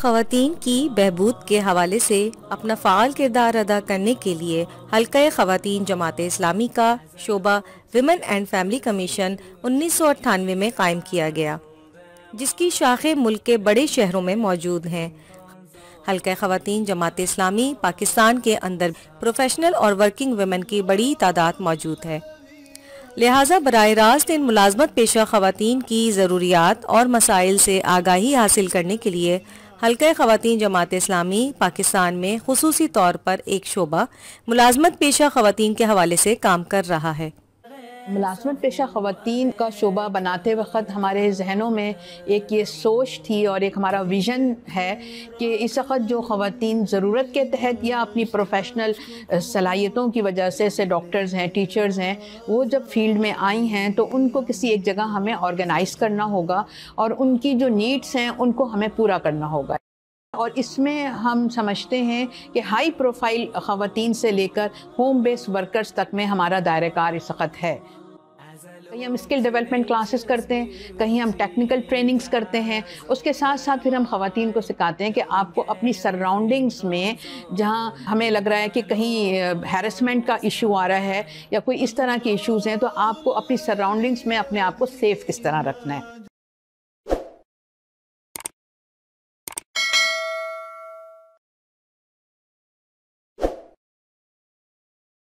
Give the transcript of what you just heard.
خواتین کی بہبود کے حوالے سے اپنا فعال کردار ادا کرنے کے لیے حلقہ خواتین جماعت اسلامی کا شعبہ ویمن اینڈ فیملی کمیشن 1998 میں قائم کیا گیا، جس کی شاخیں ملک کے بڑے شہروں میں موجود ہیں۔ حلقہ خواتین جماعت اسلامی پاکستان کے اندر پروفیشنل اور ورکنگ ویمن کی بڑی تعداد موجود ہے، لہٰذا براہ راست ان ملازمت پیشہ خواتین کی ضروریات اور مسائل سے آگاہی حاصل کرنے کے لیے حلقہ خواتین جماعت اسلامی پاکستان میں خصوصی طور پر ایک شعبہ ملازمت پیشہ خواتین کے حوالے سے کام کر رہا ہے۔ ملازمت پیشہ خواتین کا شعبہ بناتے وقت ہمارے ذہنوں میں ایک یہ سوچ تھی اور ایک ہمارا ویژن ہے کہ اس وقت جو خواتین ضرورت کے تحت یا اپنی پروفیشنل صلاحیتوں کی وجہ سے ڈاکٹرز ہیں، ٹیچرز ہیں، وہ جب فیلڈ میں آئی ہیں تو ان کو کسی ایک جگہ ہمیں آرگنائز کرنا ہوگا اور ان کی جو نیڈس ہیں ان کو ہمیں پورا کرنا ہوگا۔ اور اس میں ہم سمجھتے ہیں کہ ہائی پروفائل خواتین سے لے کر ہوم بیس ورکرز تک میں ہمارا دائرہ کار اس وقت ہے۔ کہیں ہم اسکل ڈیولپمنٹ کلاسز کرتے ہیں، کہیں ہم ٹیکنیکل ٹریننگز کرتے ہیں، اس کے ساتھ ساتھ پھر ہم خواتین کو سکھاتے ہیں کہ آپ کو اپنی سراؤنڈنگز میں جہاں ہمیں لگ رہا ہے کہ کہیں ہیرسمنٹ کا ایشو آ رہا ہے یا کوئی اس طرح کے ایشوز ہیں، تو آپ کو اپنی سراؤنڈنگز میں اپنے آپ کو سیف کس طرح رکھنا ہے۔